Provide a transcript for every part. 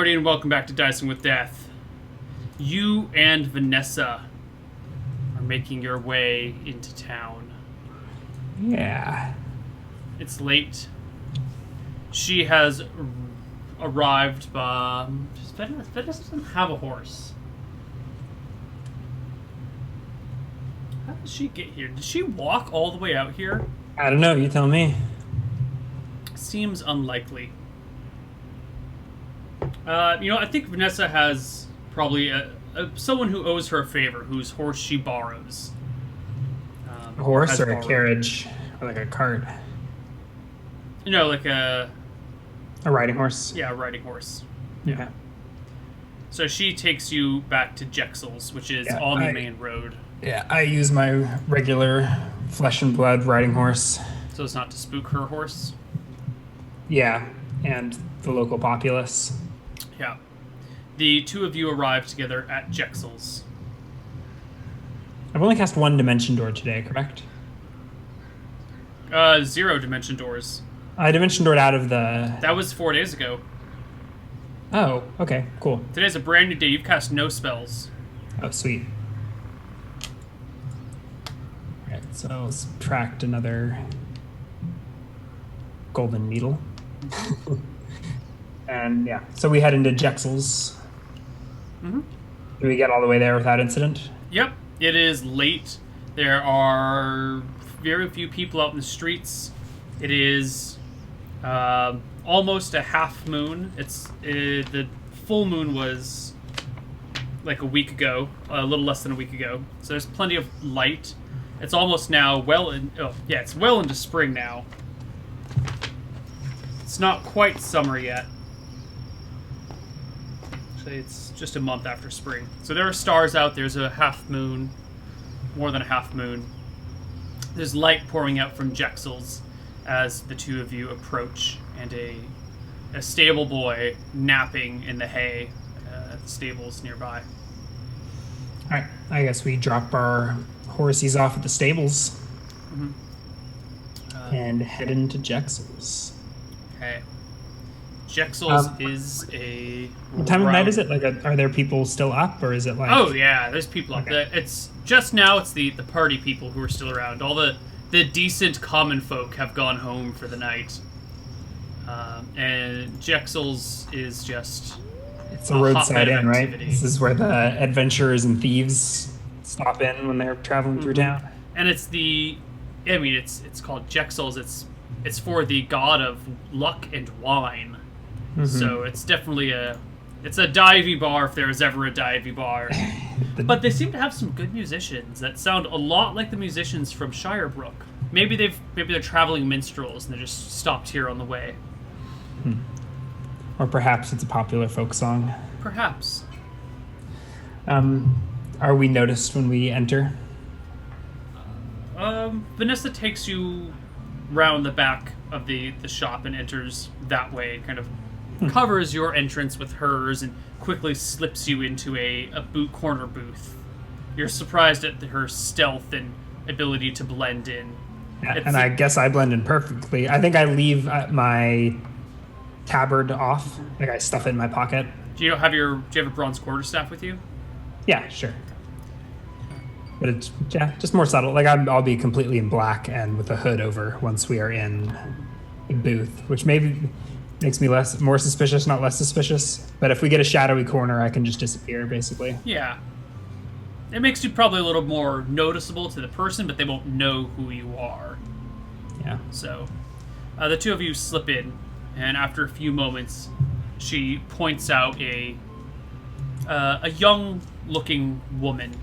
everybody, and welcome back to Dicing with Death. You and Vanessa are making your way into town. Yeah. It's late. She has arrived, but Vanessa doesn't have a horse. How did she get here? Did she walk all the way out here? I don't know. You tell me. Seems unlikely. I think Vanessa has probably someone who owes her a favor, whose horse she borrows. A horse or borrowed. a carriage? Or like a cart? Like a riding horse? Yeah, a riding horse. Yeah. So she takes you back to Jexel's, which is on the main road. Yeah, I use my regular flesh and blood riding horse. So as not to spook her horse? Yeah, and the local populace. Yeah. The two of you arrive together at Jexel's. I've only cast one dimension door today, correct? 0 dimension doors. I dimension doored out of the... That was 4 days ago. Oh, okay, cool. Today's a brand new day. You've cast no spells. Oh, sweet. Alright, so I'll subtract another golden needle. And yeah, so we head into Jexel's. Mm-hmm. Do we get all the way there without incident? Yep. It is late. There are very few people out in the streets. It is almost a half moon. The full moon was like a week ago, a little less than a week ago. So there's plenty of light. It's almost now it's well into spring now. It's not quite summer yet. Actually, it's just a month after spring. So there are stars out. There's a half moon, more than a half moon. There's light pouring out from Jexel's as the two of you approach, and a stable boy napping in the hay at the stables nearby. All right, I guess we drop our horsies off at the stables and head into Jexel's. Okay. Jexel's is a... What time of night is it? Like, are there people still up, or is it like... Oh, yeah, there's people up there. It's just now it's the party people who are still around. All the decent common folk have gone home for the night. And Jexel's is just... It's a roadside inn, right? Activity. This is where the adventurers and thieves stop in when they're traveling through town. And it's called Jexel's. It's for the god of luck and wine. So it's definitely a divey bar if there was ever a divey bar. But they seem to have some good musicians that sound a lot like the musicians from Shirebrook. Maybe they're traveling minstrels and they just stopped here on the way. Or perhaps it's a popular folk song. Perhaps. Are we noticed when we enter? Vanessa takes you round the back of the shop and enters that way, kind of covers your entrance with hers and quickly slips you into a corner booth. You're surprised at her stealth and ability to blend in. Yeah, and I guess I blend in perfectly. I think I leave my tabard off. Like I stuff it in my pocket. Do you have a bronze quarterstaff with you? Yeah, sure. But it's just more subtle. Like I'll be completely in black and with a hood over once we are in a booth, which maybe makes me more suspicious, not less suspicious. But if we get a shadowy corner, I can just disappear, basically. Yeah. It makes you probably a little more noticeable to the person, but they won't know who you are. Yeah. So, the two of you slip in, and after a few moments, she points out a young-looking woman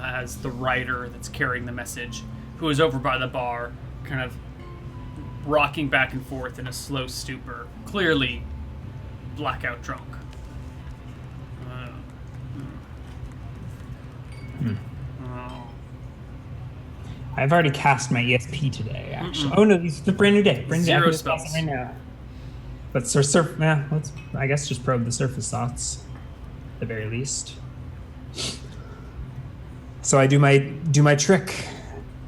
as the rider that's carrying the message, who is over by the bar, kind of rocking back and forth in a slow stupor, clearly blackout drunk. I've already cast my ESP today, actually. Oh no, it's a brand new day. Zero spells. Right now. Let's I guess just probe the surface thoughts, at the very least. So I do my trick.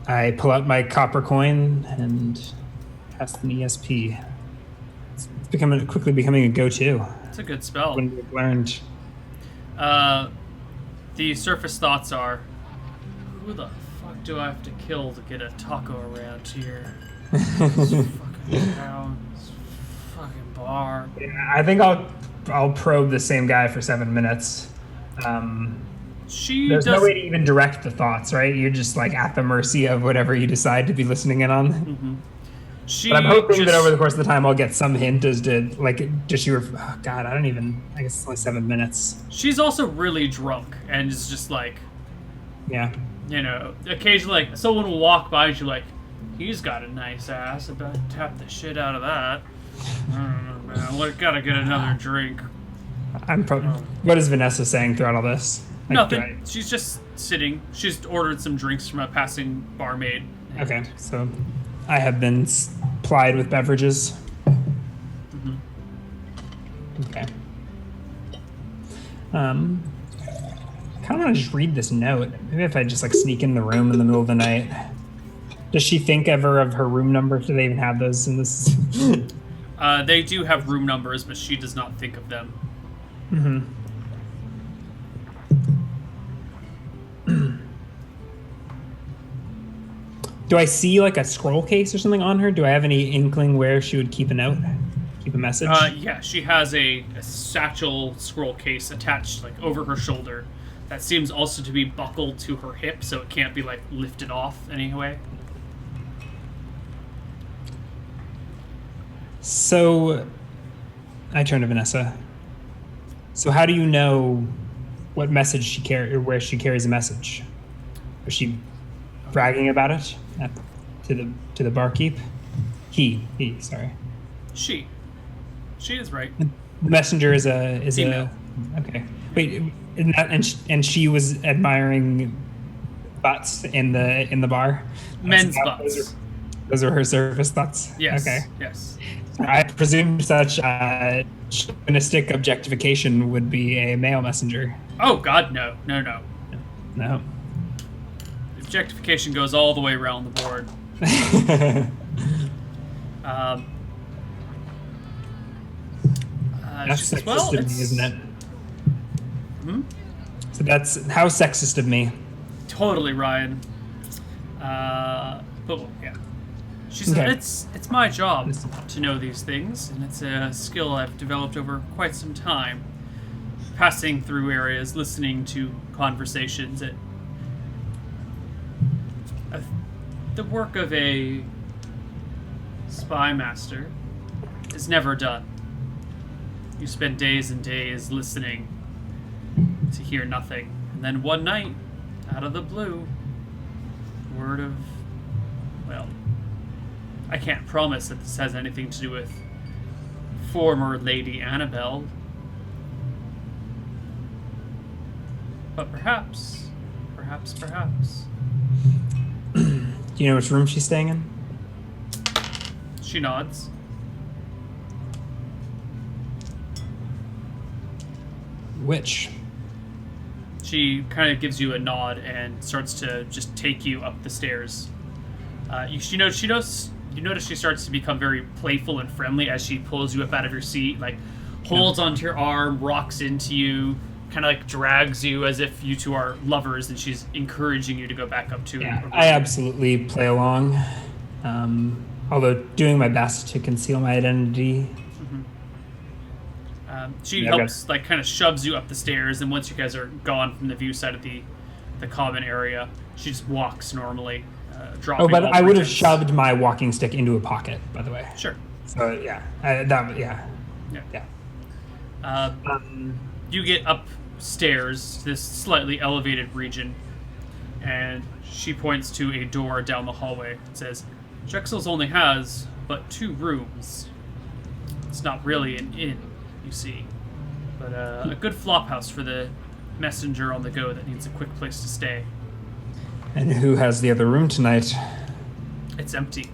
I pull out my copper coin and cast an ESP. It's quickly becoming a go-to. It's a good spell. When we've learned. The surface thoughts are, who the fuck do I have to kill to get a taco around here? This fucking town, this fucking bar. Yeah, I think I'll probe the same guy for 7 minutes. There's no way to even direct the thoughts, right? You're just like at the mercy of whatever you decide to be listening in on. Mm-hmm. But I'm hoping that over the course of the time I'll get some hint as to, like, does she oh God, I guess it's only 7 minutes. She's also really drunk and is just like, yeah, you know, occasionally like someone will walk by and she's like, he's got a nice ass, about to tap the shit out of that. I don't know, man, gotta get another drink. What is Vanessa saying throughout all this? Nothing. She's just sitting. She's ordered some drinks from a passing barmaid. Okay, so I have been plied with beverages. Mm-hmm. Okay. Kind of want to just read this note. Maybe if I just like sneak in the room in the middle of the night. Does she think ever of her room number? Do they even have those in this? They do have room numbers, but she does not think of them. Mm-hmm. Do I see like a scroll case or something on her? Do I have any inkling where she would keep a note? Keep a message? Yeah, she has a satchel scroll case attached like over her shoulder that seems also to be buckled to her hip, so it can't be like lifted off anyway. So I turn to Vanessa. So how do you know what message she carries or where she carries a message? Is she bragging about it to the barkeep? Sorry. She is right. The messenger is Female. Okay. Wait, and she was admiring butts in the bar. Men's butts. Those are her surface thoughts. Yes. Okay. Yes. I presume such chauvinistic objectification would be a male messenger. Oh God, no. No. Objectification goes all the way around the board. That's sexist of me, isn't it? Hmm? So that's how sexist of me. Totally, Ryan. But yeah, she said Okay. it's my job to know these things, and it's a skill I've developed over quite some time. Passing through areas, listening to conversations. The work of a spy master is never done. You spend days and days listening to hear nothing. And then one night, out of the blue, word of... Well, I can't promise that this has anything to do with former Lady Annabelle. But perhaps. Do you know which room she's staying in? She nods. Which? She kind of gives you a nod and starts to just take you up the stairs. You notice she starts to become very playful and friendly as she pulls you up out of your seat, like holds onto your arm, rocks into you, kind of like drags you as if you two are lovers, and she's encouraging you to go back up to her. Yeah, I absolutely play along, although doing my best to conceal my identity. She helps, like, kind of shoves you up the stairs, and once you guys are gone from the view side of the common area, she just walks normally, dropping. Oh, but all I would have bridges. shoved my walking stick into a pocket, by the way. Sure. So yeah, You get upstairs, this slightly elevated region, and she points to a door down the hallway. It says, Drexel's only has but 2 rooms. It's not really an inn, you see, but a good flop house for the messenger on the go that needs a quick place to stay. And who has the other room tonight? It's empty.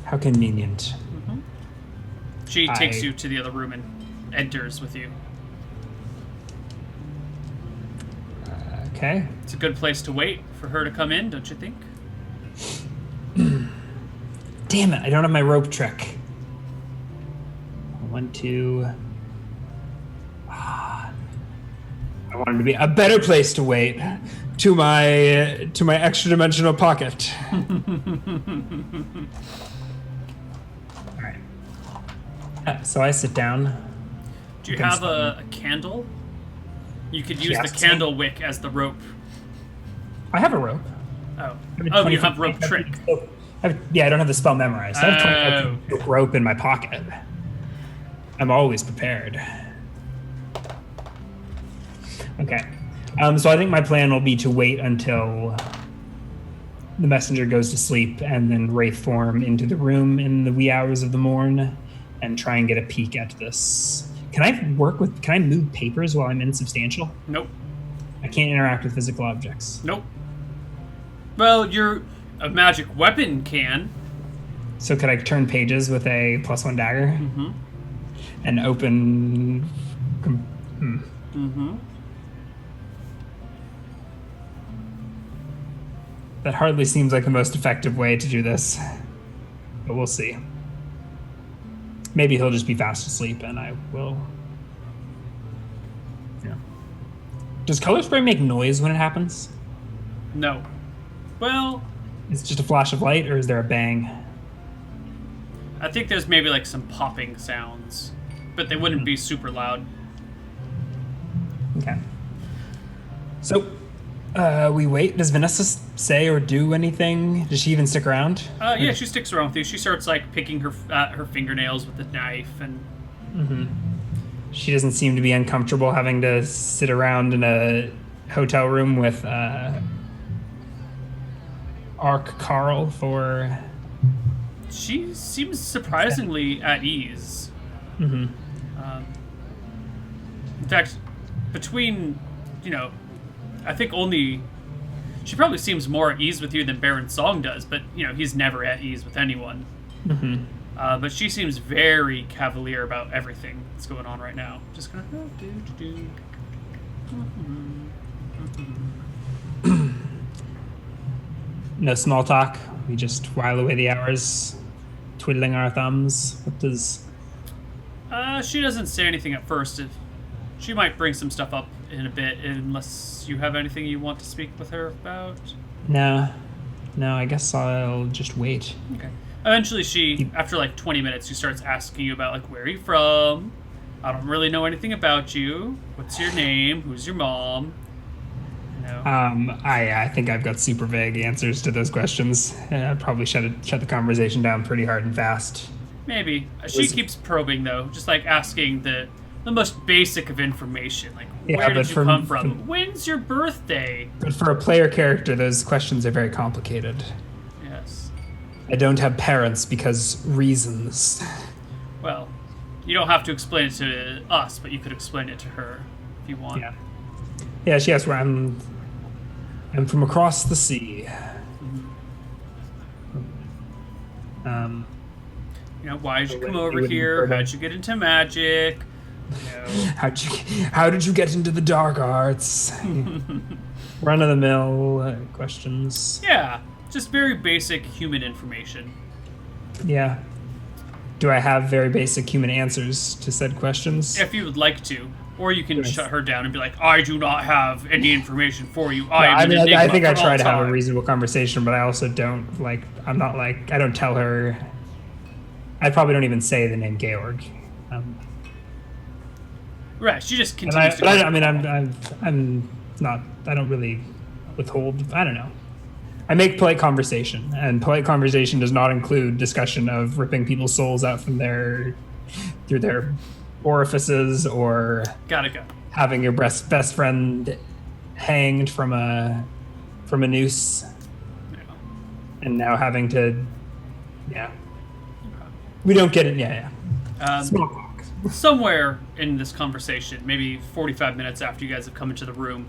How convenient. She takes you to the other room and enters with you. Okay. It's a good place to wait for her to come in, don't you think? Damn it, I don't have my rope trick. want to. I wanted to be a better place to wait. To my extra dimensional pocket. All right. So I sit down. Do you have a candle? You could use the candle wick as the rope. I have a rope. Oh, oh, you have rope trick. Yeah, I don't have the spell memorized. I have 25 rope in my pocket. I'm always prepared. Okay. So I think my plan will be to wait until the messenger goes to sleep and then wraith form into the room in the wee hours of the morn and try and get a peek at this. Can I move papers while I'm insubstantial? Nope. I can't interact with physical objects. Nope. Well, a magic weapon can. So could I turn pages with a +1 dagger? Mm-hmm. And open... Mm-hmm. That hardly seems like the most effective way to do this. But we'll see. Maybe he'll just be fast asleep and I will... Yeah. Does color spray make noise when it happens? No. Well... It's just a flash of light, or is there a bang? I think there's maybe like some popping sounds, but they wouldn't be super loud. Okay. So, we wait. Does Vanessa say or do anything? Does she even stick around? Yeah, she sticks around with you. She starts like picking her fingernails with a knife and... Mm-hmm. She doesn't seem to be uncomfortable having to sit around in a hotel room with Ark Carl for... She seems surprisingly at ease. Mm-hmm. In fact, between, I think only... She probably seems more at ease with you than Baron Song does, but, he's never at ease with anyone. Mm-hmm. But she seems very cavalier about everything that's going on right now. Just kind of... No small talk. We just while away the hours, twiddling our thumbs. What does... She doesn't say anything at first. She might bring some stuff up in a bit, unless you have anything you want to speak with her about. No, I guess I'll just wait. Okay. Eventually she, after like 20 minutes, she starts asking you about, like, where are you from? I don't really know anything about you. What's your name? Who's your mom? I think I've got super vague answers to those questions. I'd probably shut the conversation down pretty hard and fast. Maybe. She keeps probing, though, just like asking the most basic of information, like, where did you come from? When's your birthday? But for a player character, those questions are very complicated. Yes. I don't have parents because reasons. Well, you don't have to explain it to us, but you could explain it to her if you want. Yeah, she asked where I'm from across the sea. Mm-hmm. Why did you come over here? How'd you get into magic? How did you get into the dark arts? Run-of-the-mill questions. Yeah, just very basic human information. Yeah. Do I have very basic human answers to said questions? If you would like to. Or you can shut her down and be like, I do not have any information for you. I think I try to have a reasonable conversation, but I also don't, I don't tell her. I probably don't even say the name Georg. Right, she just continues to... I don't really withhold, I don't know. I make polite conversation, and polite conversation does not include discussion of ripping people's souls out from through their orifices, or gotta go having your best friend hanged from a noose, and now having to, we don't get it. Small talk. Somewhere in this conversation, maybe 45 minutes after you guys have come into the room,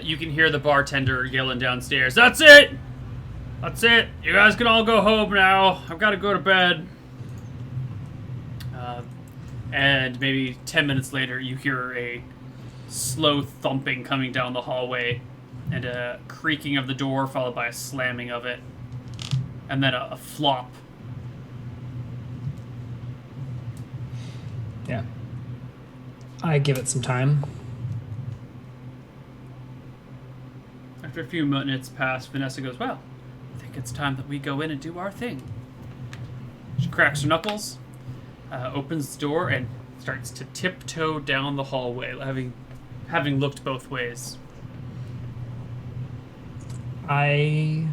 you can hear the bartender yelling downstairs, "That's it! That's it! You guys can all go home now. I've got to go to bed." And maybe 10 minutes later, you hear a slow thumping coming down the hallway, and a creaking of the door, followed by a slamming of it, and then a flop. I give it some time. After a few minutes pass, Vanessa goes, well, I think it's time that we go in and do our thing. She cracks her knuckles, opens the door, and starts to tiptoe down the hallway, having looked both ways. Do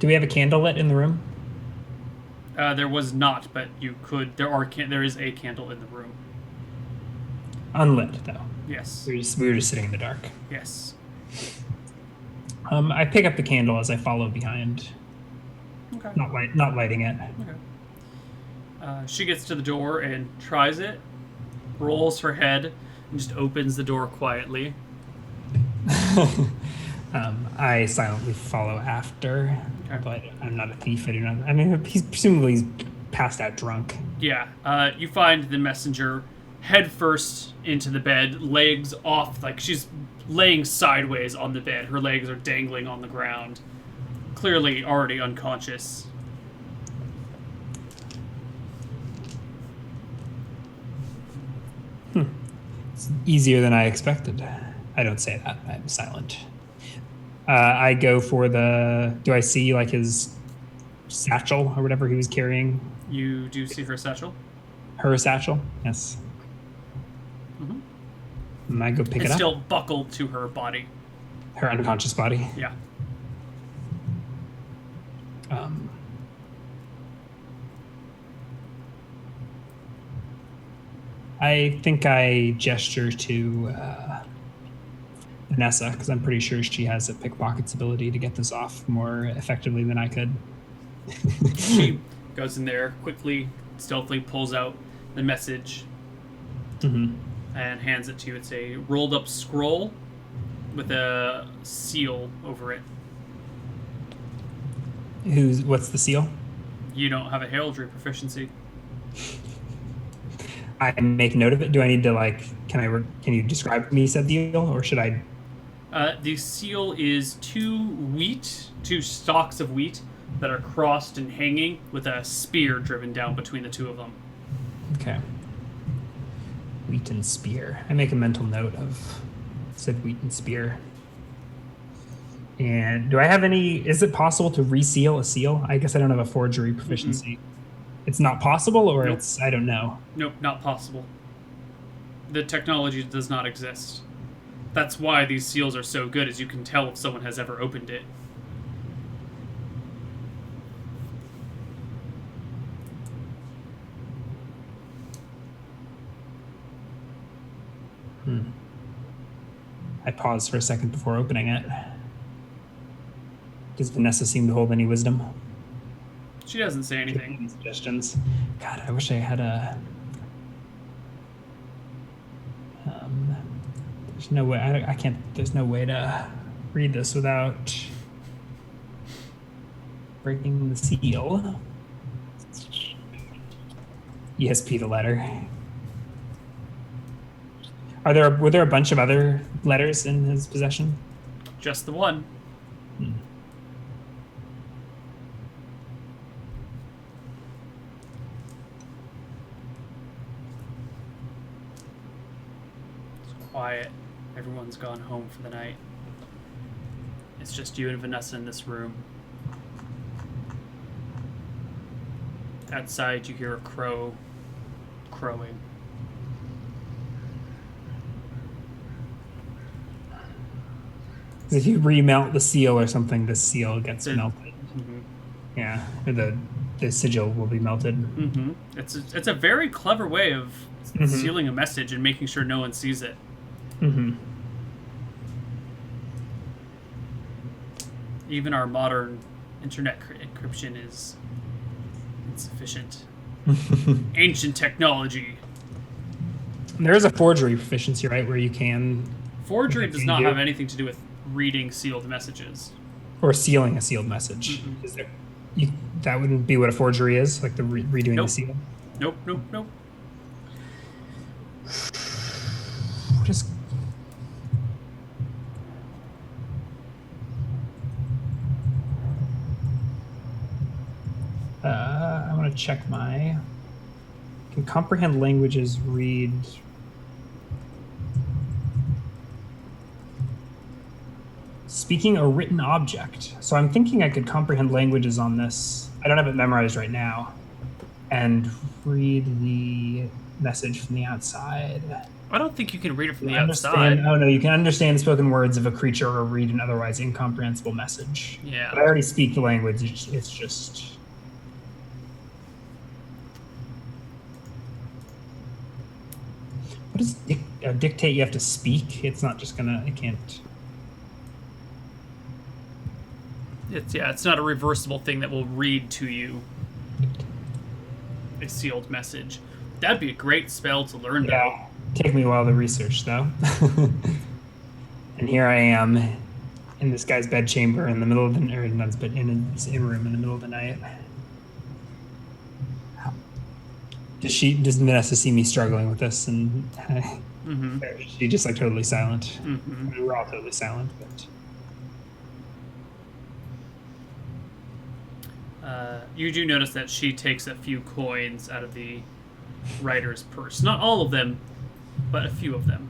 we have a candle lit in the room? There was not, but you could. There is a candle in the room. Unlit, though. Yes. We were just sitting in the dark. Yes. I pick up the candle as I follow behind. Okay. Not lighting it. Okay. She gets to the door and tries it, rolls her head, and just opens the door quietly. I silently follow after, Okay. but I'm not a thief. I do not. I mean, he's presumably passed out drunk. Yeah. You find the messenger head first into the bed, legs off, like she's laying sideways on the bed. Her legs are dangling on the ground, clearly already unconscious. It's easier than I expected. I don't say that. I'm silent. I go for the. Do I see like his satchel or whatever he was carrying? You do see her satchel? Her satchel? Yes. Mm-hmm. And I go pick it It's up. still buckled to her body. Her unconscious body. Yeah. I think I gesture to Vanessa because I'm pretty sure she has a pickpocket's ability to get this off more effectively than I could. She goes in there, quickly, stealthily pulls out the message and hands it to you. It's a rolled up scroll with a seal over it. What's the seal? You don't have a heraldry proficiency. I make note of it. Do I need to can you describe me said deal, or should I? The seal is two stalks of wheat that are crossed and hanging with a spear driven down between the two of them. Okay. Wheat and spear. I make a mental note of said wheat and spear. And do I have any? Is it possible to reseal a seal? I guess I don't have a forgery proficiency. It's not possible, or Nope. it's I don't know. Nope, not possible. The technology does not exist. That's why these seals are so good, as you can tell if someone has ever opened it. I pause for a second before opening it. Does Vanessa seem to hold any wisdom? She doesn't say anything. Any suggestions? God, I wish I had a. There's no way. I can't. There's no way to read this without breaking the seal. ESP the letter. Were there a bunch of other letters in his possession? Just the one. It's quiet. Everyone's gone home for the night. It's just you and Vanessa in this room. Outside, you hear a crow crowing. If you remelt the seal or something, the seal gets melted. Mm-hmm. Yeah, or the sigil will be melted. Mm-hmm. It's a very clever way of sealing a message and making sure no one sees it. Mm-hmm. Even our modern internet encryption is insufficient. Ancient technology. There is a forgery proficiency, right, where you can... Forgery does not have anything to do with reading sealed messages. Or sealing a sealed message. Mm-hmm. Is there... that wouldn't be what a forgery is, like the redoing Nope. the seal? Nope. Just... I want to check my... Can comprehend languages read speaking a written object. So I'm thinking I could comprehend languages on this. I don't have it memorized right now. And read the message from the outside. I don't think you can read it from You the understand. outside. Oh no, you can understand spoken words of a creature or read an otherwise incomprehensible message. Yeah. But I already speak the language. It's just. What does dictate? You have to speak. It's not just gonna. It can't. It's not a reversible thing that will read to you a sealed message. That'd be a great spell to learn, though. Yeah. Take me a while to research, though. And here I am in this guy's bedchamber in the middle of the or not his bed, in his room in the middle of the night. Does Vanessa see me struggling with this, and she just like totally silent? I mean, we're all totally silent, but you do notice that she takes a few coins out of the writer's purse. Not all of them, but a few of them.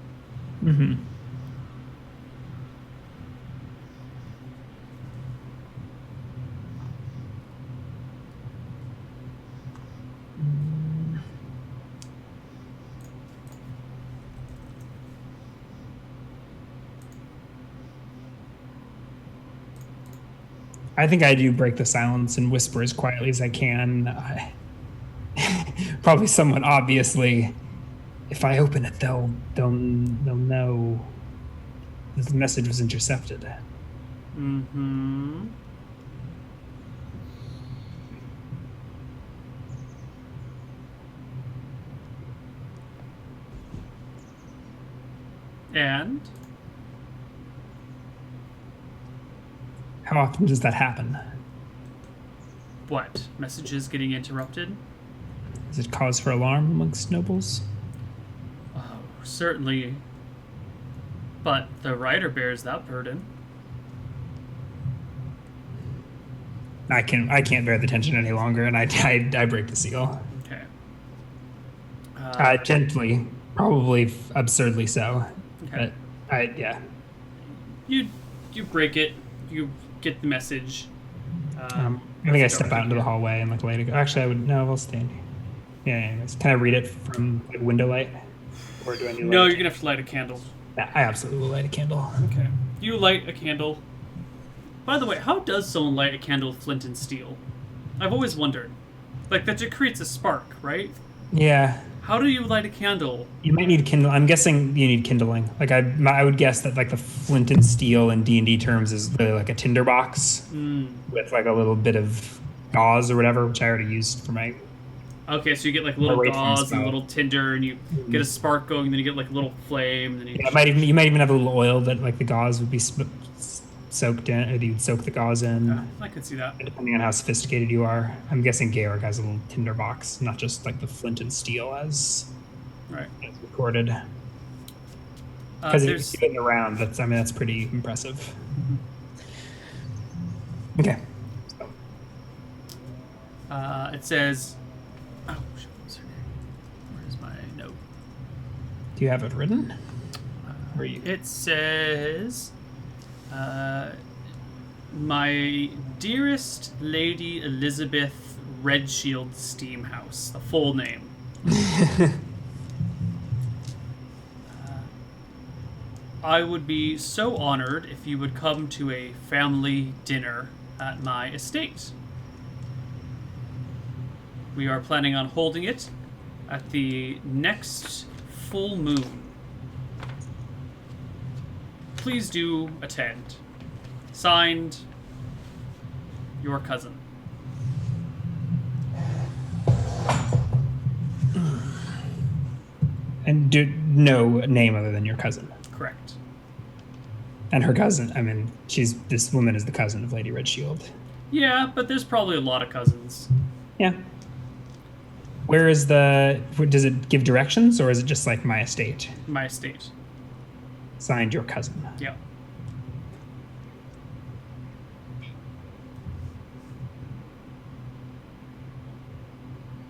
I think I do break the silence and whisper as quietly as I can. Probably somewhat obviously. If I open it, they'll know that the message was intercepted. And How often does that happen? what? Messages getting interrupted? Is it cause for alarm amongst nobles? Oh, certainly. But the writer bears that burden. I can't bear the tension any longer, and I break the seal. Okay. Gently, probably absurdly so. Okay. But yeah. You break it. You get the message. I think I step out into the hallway and look away to go. Actually, I would. No, I'll stand. Yeah. Anyways, can I read it from like window light, or do I need? No, you're gonna have to light a candle. Yeah, I absolutely will light a candle. Okay. You light a candle. By the way, how does someone light a candle with flint and steel? I've always wondered. Like, that just creates a spark, right? Yeah. How do you light a candle? You might need kindle. I'm guessing you need kindling. Like I would guess that like the flint and steel in D&D terms is really like a tinderbox with like a little bit of gauze or whatever, which I already used for my. Okay, so you get like a little Away from gauze and spell. a little tinder, and you get a spark going, and then you get like a little flame, and then you. Yeah, you might even have a little oil that like the gauze would be soaked in, or you'd soak the gauze in. Yeah, I could see that. Depending on how sophisticated you are. I'm guessing Georg has a little tinderbox, not just like the flint and steel as Right. recorded. Because if you There's see it in the round, that's pretty impressive. Okay. So, it says. Oh, shit, what's her name? Where's my note? do you have it written? Or you? It says, my dearest Lady Elizabeth Redshield Steamhouse, the full name. I would be so honored if you would come to a family dinner at my estate. We are planning on holding it at the next full moon. Please do attend. Signed, your cousin. And no name other than your cousin. Correct. And her cousin, I mean, this woman is the cousin of Lady Redshield. Yeah, but there's probably a lot of cousins. Yeah. Where is does it give directions, or is it just like my estate? My estate. Signed, your cousin. Yeah.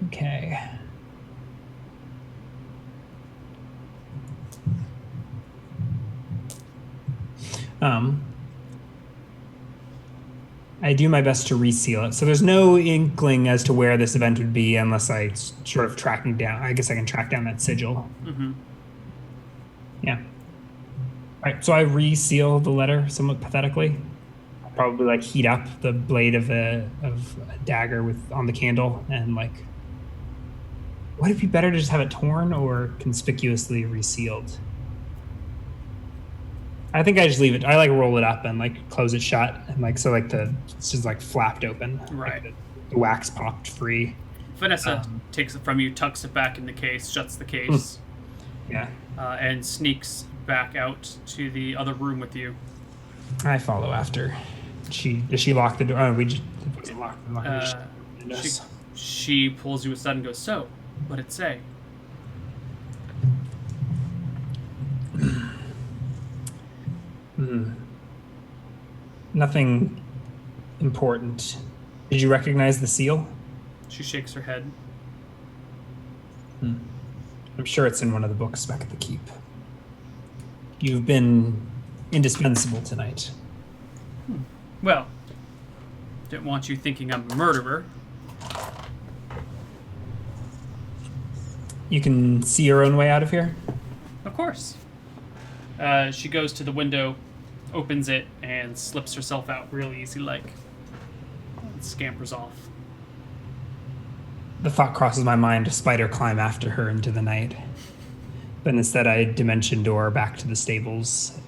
Okay. I do my best to reseal it. So there's no inkling as to where this event would be unless I sort of tracking down. I guess I can track down that sigil. Mm-hmm. Yeah. All right. So I reseal the letter somewhat pathetically. Probably like heat up the blade of a dagger on the candle and like. Would it be better to just have it torn or conspicuously resealed? I think I just leave it. I like roll it up and like close it shut and like so like it's just like flapped open. Right. Like the wax popped free. Vanessa takes it from you, tucks it back in the case, shuts the case. Yeah. And sneaks back out to the other room with you. I follow after. Does she lock the door? Oh, it wasn't locked. She pulls you aside and goes, "So, what'd it say?" Nothing important. Did you recognize the seal? She shakes her head. I'm sure it's in one of the books back at the keep. You've been indispensable tonight. Well, didn't want you thinking I'm a murderer. You can see your own way out of here? Of course. She goes to the window, opens it, and slips herself out real easy-like. And scampers off. The thought crosses my mind to spider climb after her into the night. But instead I dimension door back to the stables.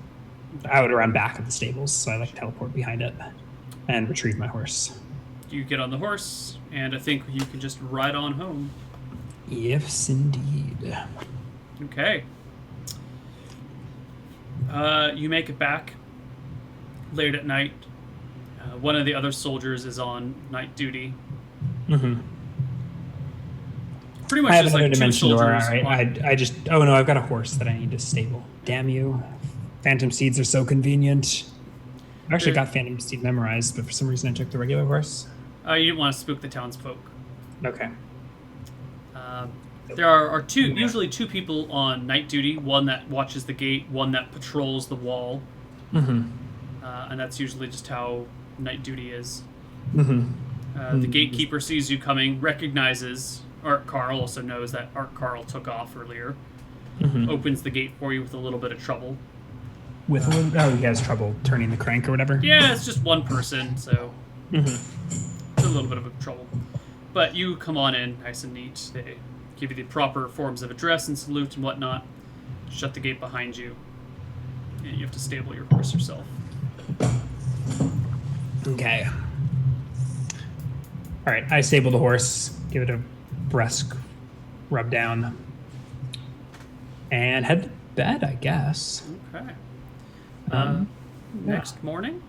Out around back of the stables, so I like teleport behind it and retrieve my horse. You get on the horse, and I think you can just ride on home. Yes, indeed. Okay. You make it back late at night. One of the other soldiers is on night duty. Mm-hmm. Pretty much just like two soldiers. Door, right? I just... Oh, no, I've got a horse that I need to stable. Damn you. Phantom Seeds are so convenient. I've actually got Phantom Seed memorized, but for some reason I took the regular horse. You didn't want to spook the townsfolk. Okay. There are usually two people on night duty. One that watches the gate, one that patrols the wall. Mm-hmm. And that's usually just how night duty is. Mm-hmm. The gatekeeper sees you coming, recognizes Art Carl, also knows that Art Carl took off earlier. Mm-hmm. Opens the gate for you with a little bit of trouble. He has trouble turning the crank or whatever? Yeah, it's just one person, so Mm-hmm. it's a little bit of a trouble. But you come on in nice and neat. They give you the proper forms of address and salute and whatnot. Shut the gate behind you. And you have to stable your horse yourself. Okay. All right, I stable the horse, give it a brusque rub down, and head to bed, I guess. Okay. Next morning?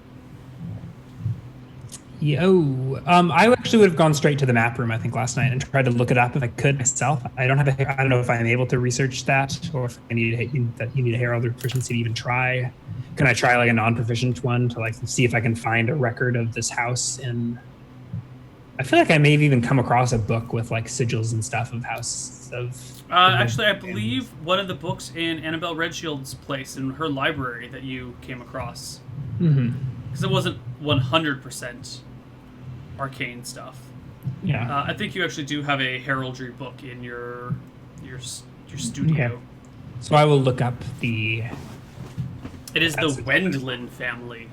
I actually would have gone straight to the map room, I think, last night and tried to look it up if I could myself. I don't know if I'm able to research that or if you need a herald or proficiency to even try. Can I try like a non-proficient one to like see if I can find a record of this house? And I feel like I may have even come across a book with like sigils and stuff of house of. Actually, I believe one of the books in Annabelle Redshield's place in her library that you came across. Mm-hmm. Because it wasn't 100% arcane stuff. Yeah. I think you actually do have a heraldry book in your studio. Okay. So I will look up the. It is the Wendlin family.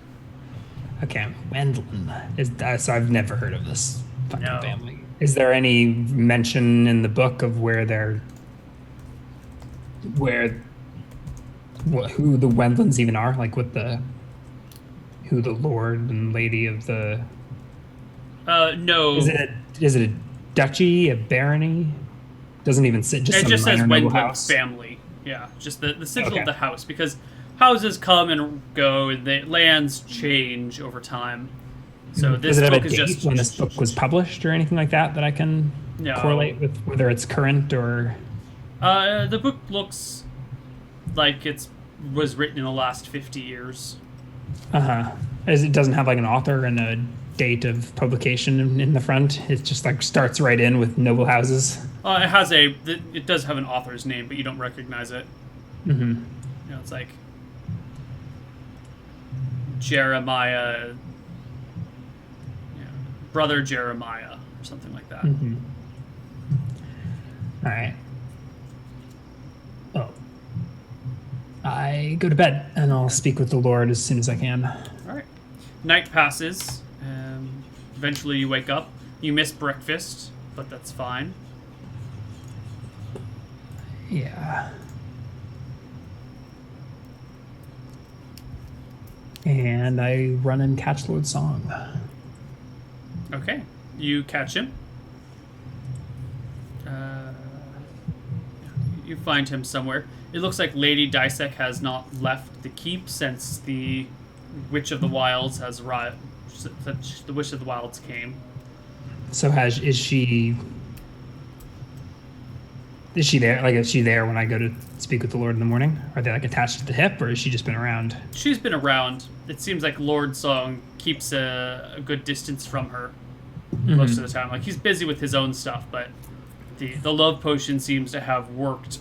Okay, Wendlin. So I've never heard of this fucking No. family. Is there any mention in the book of who the Wendlins even are? Like who the lord and lady of the. No. Is it a duchy, a barony? Doesn't even sit. It just says Wendlin Wendlin family. Yeah, just the sigil of the house, because houses come and go, and the lands change over time. So this Does it have a book is date just when this book was published or anything like that I can correlate with whether it's current or. The book looks like it was written in the last 50 years. It doesn't have like an author and a date of publication in the front. It just like starts right in with noble houses. It does have an author's name, but you don't recognize it. Mm-hmm. You know, it's like brother Jeremiah or something like that. Mm-hmm. All right. Oh. I go to bed, and I'll speak with the Lord as soon as I can. All right. Night passes. Eventually, you wake up. You miss breakfast, but that's fine. Yeah. And I run and catch Lord Song. Okay. You catch him. You find him somewhere. It looks like Lady Dysek has not left the keep since the Witch of the Wilds has arrived. The Witch of the Wilds came. So is she there? Like, is she there when I go to speak with the Lord in the morning? Are they like attached to the hip, or has she just been around? She's been around. It seems like Lord Song keeps a good distance from her most of the time. Like, he's busy with his own stuff, but the love potion seems to have worked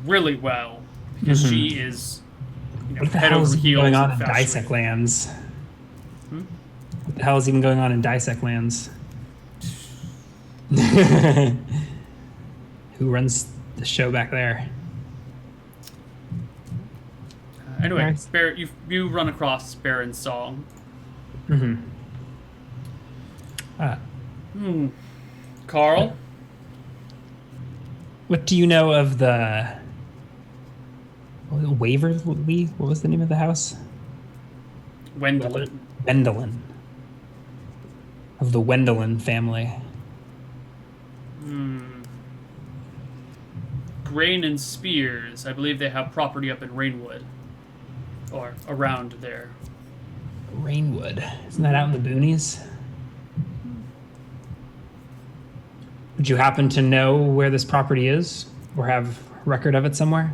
really well because she is, What the head hell over is heels going on in infatuated. Dysek lands? What the hell is even going on in Dysek lands? Who runs the show back there? Anyway, Nice. you run across Baron's Song. Carl? What do you know of the Waverly? What was the name of the house? Wendelin. Wendelin. Of the Wendelin family. Grain and Spears. I believe they have property up in Rainwood. Or around there. Rainwood. Isn't that out in the boonies? Would you happen to know where this property is? Or have record of it somewhere?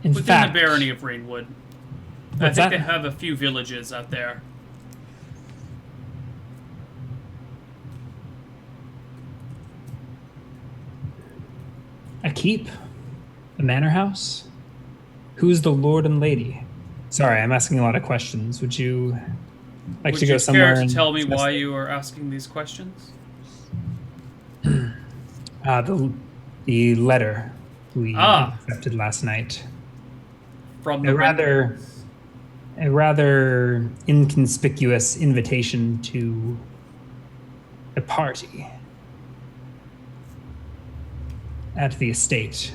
In Within fact, the barony of Rainwood. I What's think that? they have a few villages out there. a keep? A manor house? Who's the lord and lady? Sorry, I'm asking a lot of questions. Would you like Would to you go somewhere care to and tell me discuss why it? you are asking these questions? The letter we Ah. accepted last night. From A the rather inconspicuous invitation to a party at the estate.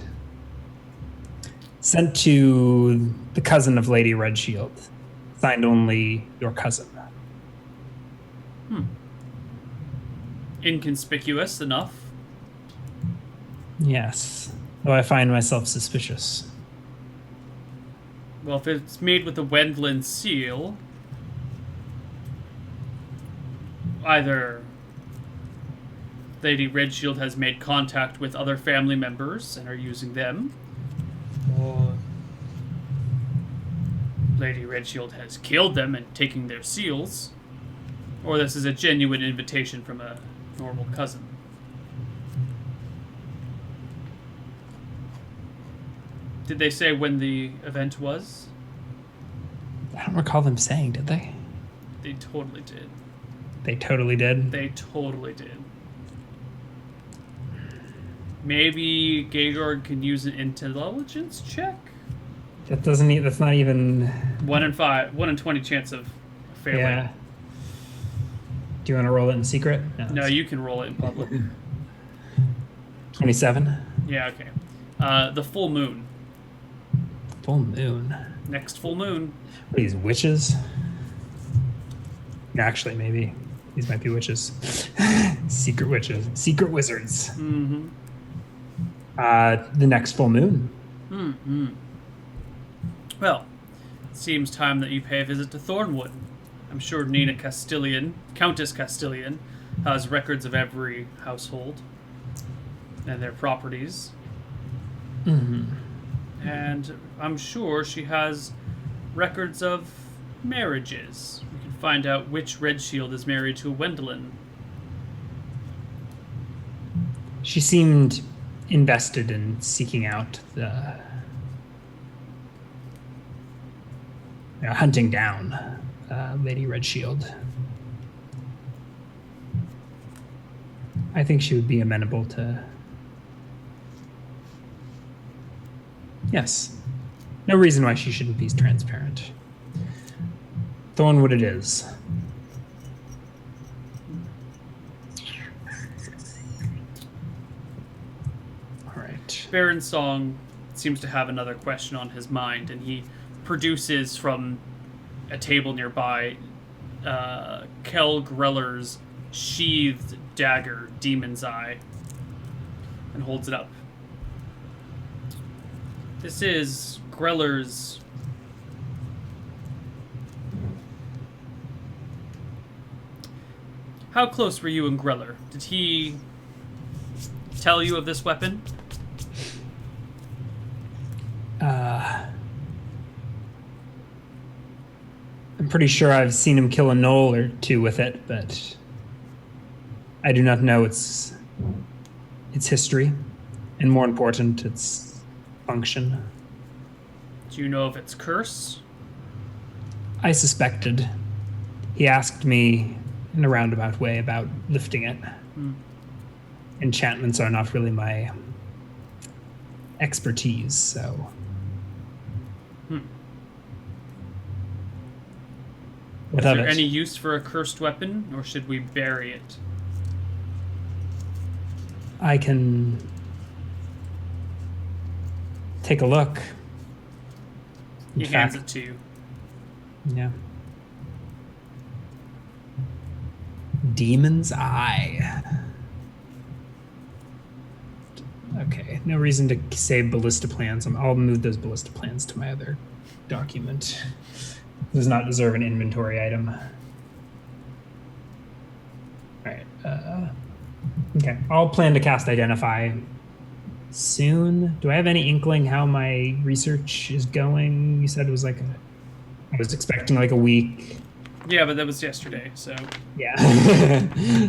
Sent to the cousin of Lady Redshield. Signed only your cousin. Inconspicuous enough. Yes. Though I find myself suspicious. Well, if it's made with the Wendland seal, either Lady Redshield has made contact with other family members and are using them, or Lady Redshield has killed them and taken their seals, or this is a genuine invitation from a normal cousin. Did they say when the event was? I don't recall them saying, did they? They totally did. They totally did. They totally did. Maybe Georg can use an intelligence check? That doesn't. That's not even. 1 in 20 chance of failing. Yeah. Do you want to roll it in secret? No, you can roll it in public. 27. Yeah, okay. The full moon. Full moon. Next full moon. What are these witches? Actually, maybe these might be witches. Secret witches. Secret wizards. Mm-hmm. The next full moon. Mm-hmm. Well, it seems time that you pay a visit to Thornwood. I'm sure Nina Castilian, Countess Castilian, has records of every household and their properties. Mm-hmm. And I'm sure she has records of marriages. We can find out which Redshield is married to a Wendelin. She seemed invested in seeking out hunting down Lady Redshield. I think she would be amenable to. Yes. No reason why she shouldn't be transparent. Thornwood it is. All right. Baron Song seems to have another question on his mind, and he produces from a table nearby Kel Greller's sheathed dagger, Demon's Eye, and holds it up. This is Greller's How close were you and Greller? Did he tell you of this weapon? I'm pretty sure I've seen him kill a gnoll or two with it, but I do not know its history, and more important, its function. Do you know of its curse? I suspected. He asked me in a roundabout way about lifting it. Enchantments are not really my expertise, so. Is there any use for a cursed weapon, or should we bury it? I can take a look. He hands it to you. Yeah. Demon's Eye. Okay, no reason to save ballista plans. I'll move those ballista plans to my other document. Does not deserve an inventory item. All right. Okay, I'll plan to cast Identify soon. Do I have any inkling how my research is going? You said it was I was expecting like a week. Yeah, but that was yesterday, so. Yeah.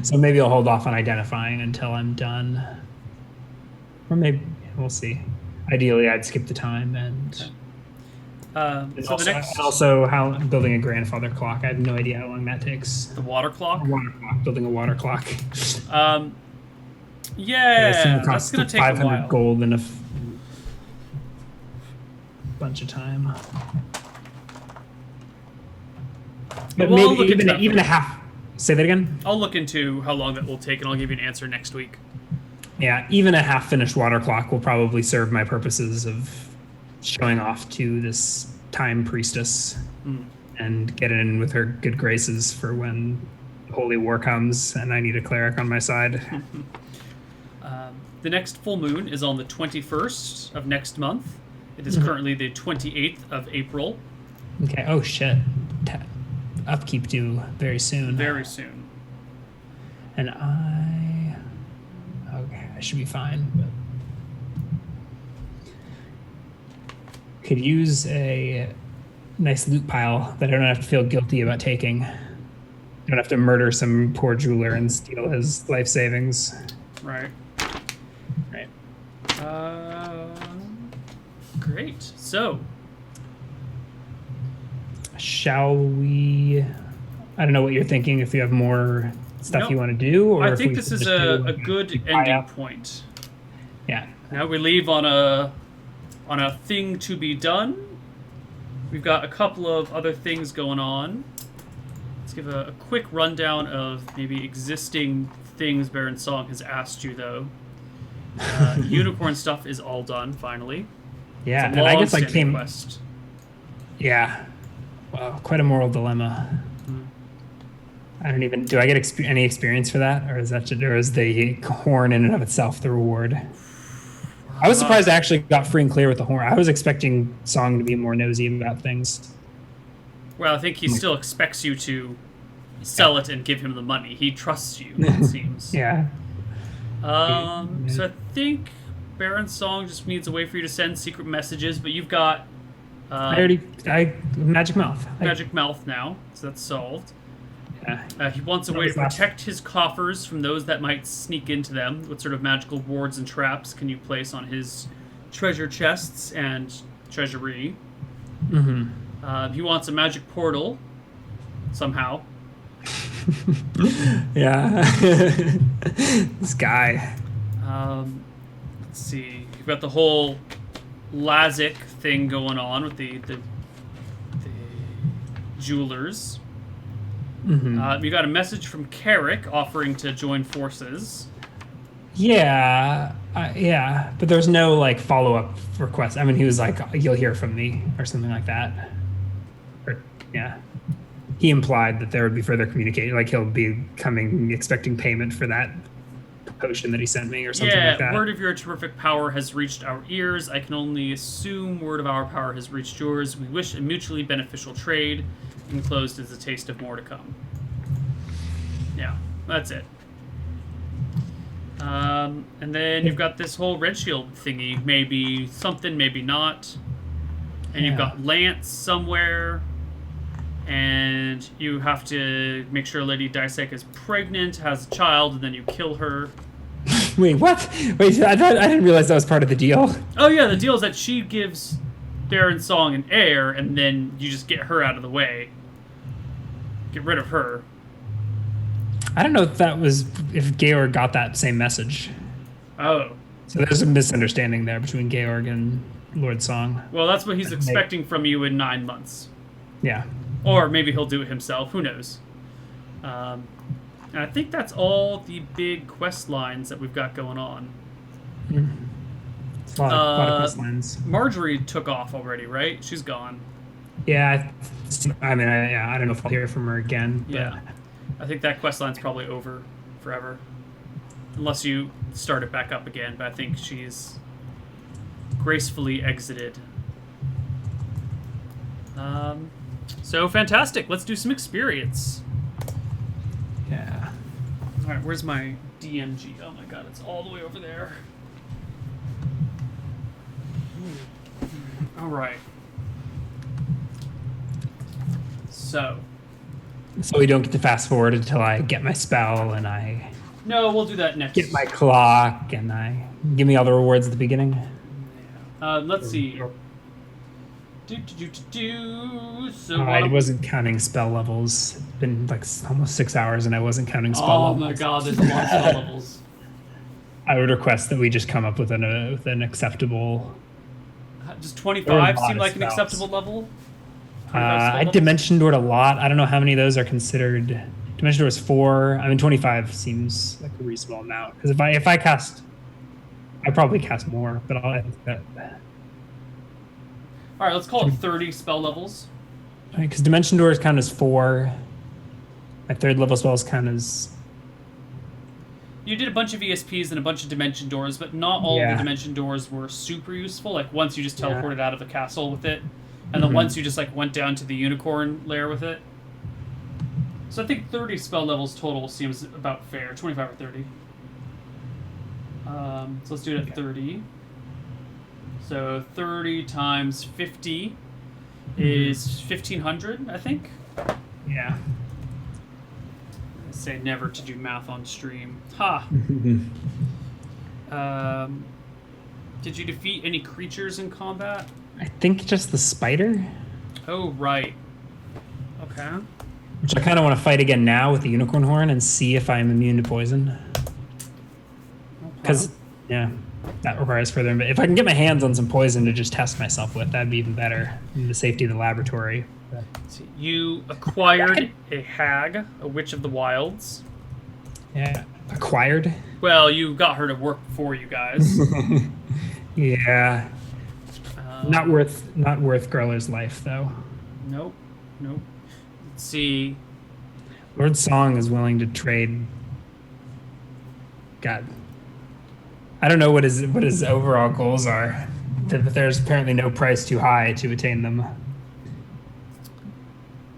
So maybe I'll hold off on identifying until I'm done. Or maybe, we'll see. Ideally, I'd skip the time and. So the next. Also, how building a grandfather clock. I have no idea how long that takes. The water clock? Building a water clock. Yeah, that's going to take 500 a while. Gold and a bunch of time. But Well, maybe even a half. Say that again? I'll look into how long that will take, and I'll give you an answer next week. Yeah, even a half-finished water clock will probably serve my purposes of showing off to this time priestess and get in with her good graces for when Holy War comes and I need a cleric on my side. The next full moon is on the 21st of next month. It is currently the 28th of April. Okay, oh shit. Upkeep due very soon. Very soon. And I should be fine, but could use a nice loot pile that I don't have to feel guilty about taking. I don't have to murder some poor jeweler and steal his life savings. Right. Great. So, shall we? I don't know what you're thinking. If you have more stuff you want to do, or I think this is a good ending point. Yeah. Now we leave on a thing to be done. We've got a couple of other things going on. Let's give a quick rundown of maybe existing things Baron Song has asked you, though. Unicorn stuff is all done, finally. Yeah, and I guess I came. Quest. Yeah. Wow, quite a moral dilemma. I don't even. Do I get any experience for that, or is the horn in and of itself the reward? I was surprised I actually got free and clear with the horn. I was expecting Song to be more nosy about things. Well, I think he still expects you to sell it and give him the money. He trusts you, it seems. Yeah. So I think Baron Song just needs a way for you to send secret messages, but you've got Magic Mouth. Magic Mouth now, so that's solved. Yeah. He wants a way to protect his coffers from those that might sneak into them. What sort of magical wards and traps can you place on his treasure chests and treasury? He wants a magic portal somehow. Yeah. This guy. Let's see. You've got the whole Lazic thing going on with the jewelers. Mm-hmm. You got a message from Carrick offering to join forces. Yeah, yeah, but there's no like follow-up request. I mean, he was like, "You'll hear from me" or something like that. Or, yeah, he implied that there would be further communication. Like he'll be coming, expecting payment for that potion that he sent me, or something like that. Word of your terrific power has reached our ears. I can only assume word of our power has reached yours. We wish a mutually beneficial trade. Enclosed is a taste of more to come. Yeah, that's it. And then you've got this whole red shield thingy. Maybe something, maybe not. And you've got Lance somewhere. And you have to make sure Lady Dysek is pregnant, has a child, and then you kill her. Wait, what? Wait, I didn't realize that was part of the deal. Oh yeah, the deal is that she gives Baron Song an heir, and then you just get her out of the way. Get rid of her. I don't know if Georg got that same message. Oh. So there's a misunderstanding there between Georg and Lord Song. Well, that's what he's expecting from you in 9 months. Yeah. Or maybe he'll do it himself. Who knows? And I think that's all the big quest lines that we've got going on. It's a lot of quest lines. Marjorie took off already, right? She's gone. Yeah. I mean, I don't know if I'll hear from her again. But. Yeah. I think that quest line's probably over forever. Unless you start it back up again, but I think she's gracefully exited. So fantastic. Let's do some experience. Yeah. Alright, where's my DMG? Oh my god, it's all the way over there. Alright. So we don't get to fast forward until I get my spell and I no, we'll do that next. get my clock and I give me all the rewards at the beginning. Let's see. So I wasn't counting spell levels. It's been like almost 6 hours and I wasn't counting spell levels. Oh my god, there's a lot of spell levels. I would request that we just come up with an acceptable. Does 25 seem like an acceptable level? I Dimension Doored a lot. I don't know how many of those are considered. Dimension Door is 4. I mean, 25 seems like a reasonable amount. Because if I cast, I probably cast more, but I think that. All right, let's call it 30 spell levels. Because Dimension Doors count as 4. My 3rd level spells count as. You did a bunch of ESPs and a bunch of Dimension Doors, but not all of the Dimension Doors were super useful. Like once you just teleported out of the castle with it. And then once you just like went down to the unicorn lair with it. So I think 30 spell levels total seems about fair. 25 or 30. So let's do it at 30. So 30 times 50 is 1,500, I think. Yeah. I say never to do math on stream. Ha! Did you defeat any creatures in combat? I think just the spider. Oh, right. Okay. Which I kind of want to fight again now with the unicorn horn and see if I'm immune to poison. Because, that requires further. If I can get my hands on some poison to just test myself with, that'd be even better. In the safety of the laboratory. So you acquired a hag, a witch of the wilds. Yeah. Acquired? Well, you got her to work for you guys. Yeah. Not worth Growler's life, though. Nope. Let's see. Lord Song is willing to trade. God. I don't know what his overall goals are. But there's apparently no price too high to attain them.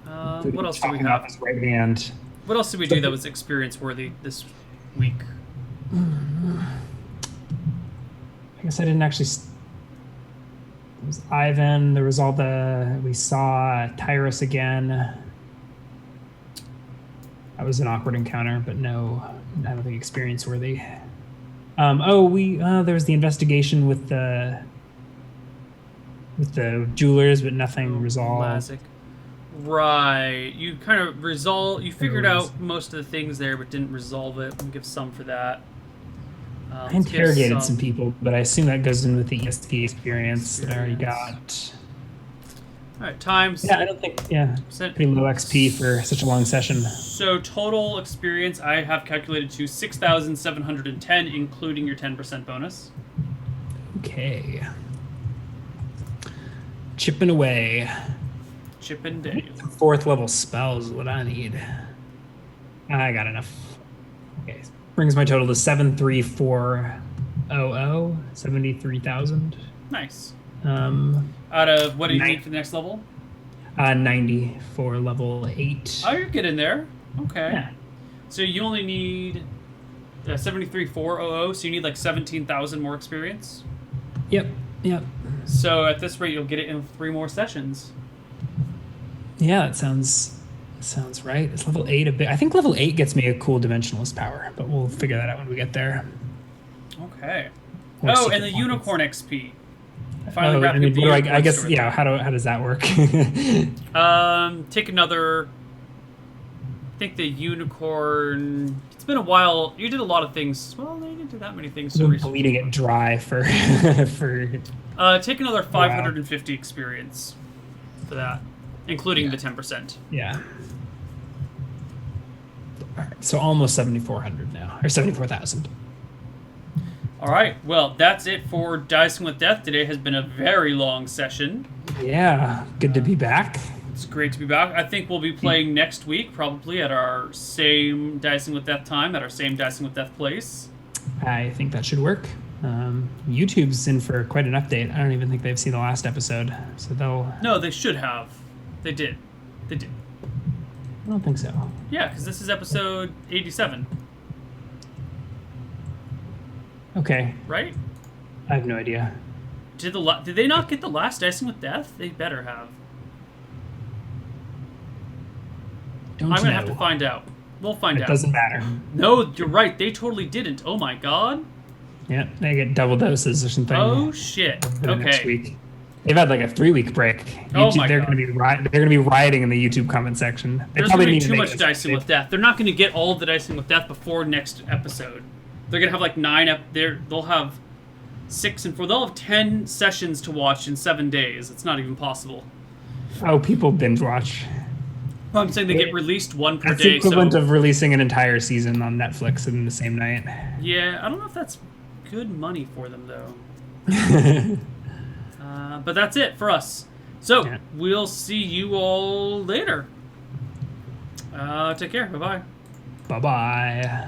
What else do we have? His right hand. What else did we do that was experience worthy this week? I guess I didn't actually. It was Ivan. There was all we saw Tyrus again. That was an awkward encounter, but no, I don't think experience worthy. There was the investigation with the with the jewelers, but nothing resolved. Classic. Right. You kind of resolve. You figured Those- out most of the things there, but didn't resolve it. We'll give some for that. I Let's give interrogated some people, but I assume that goes in with the ESP experience that I already Experience. got. All right. Times. Yeah, I don't think. Yeah, pretty low XP for such a long session. So total experience I have calculated to 6,710, including your 10% bonus. Okay. Chipping away. Chip and Dale. 4th level spells is what I need. I got enough. Okay. Brings my total to 73400, 73,000. Nice. Um, Out of what do you Nine. need for the next level? 90 for level 8. Oh, you're getting there. Okay. Yeah. So you only need 73,400, so you need like 17,000 more experience. Yep. Yep. So at this rate, you'll get it in 3 more sessions. Yeah, that sounds right. It's level 8 a bit. I think level 8 gets me a cool dimensionalist power, but we'll figure that out when we get there. Okay. Or Oh, secret and the points. unicorn XP. Finally Oh, I wrapping mean, up the what do unicorn I guess, story. yeah, how does that work? Take another. I think the unicorn. It's been a while. You did a lot of things. Well, they didn't do that many things. So I'm recently. bleeding it dry for for Take another 550 experience for that, including the 10%. yeah. All right, so almost 7,400 now, or 74,000. All right. Well, that's it for Dicing with Death. Today has been a very long session. Yeah, good to be back. It's great to be back. I think we'll be playing next week, probably at our same Dicing with Death time, at our same Dicing with Death place. I think that should work. YouTube's in for quite an update. I don't even think they've seen the last episode, so they'll. No, they should have. They did. They did. I don't think so. Yeah, because this is episode 87, Okay, right? I have no idea. Did they not get the last Dicing with Death? They better have. Don't I'm gonna know. have to find out. We'll find It out. doesn't matter. No, you're right. They totally didn't. Oh my god. Yeah, they get double doses or something. Oh shit. for the next Okay. week. They've had like a 3-week break. Oh YouTube, my they're God. gonna be they're gonna be rioting in the YouTube comment section. They There's probably gonna be need to too make much this Dicing update. with Death. They're not gonna get all of the Dicing with Death before next episode. They're gonna have like 9 they'll have 6 and 4. They'll have 10 sessions to watch in 7 days. It's not even possible. Oh, people binge watch. I'm saying they get released one per That's day. the equivalent So of releasing an entire season on Netflix in the same night. yeah, I don't know if that's good money for them though. But that's it for us. So Yeah. we'll see you all later. Take care. Bye bye. Bye bye.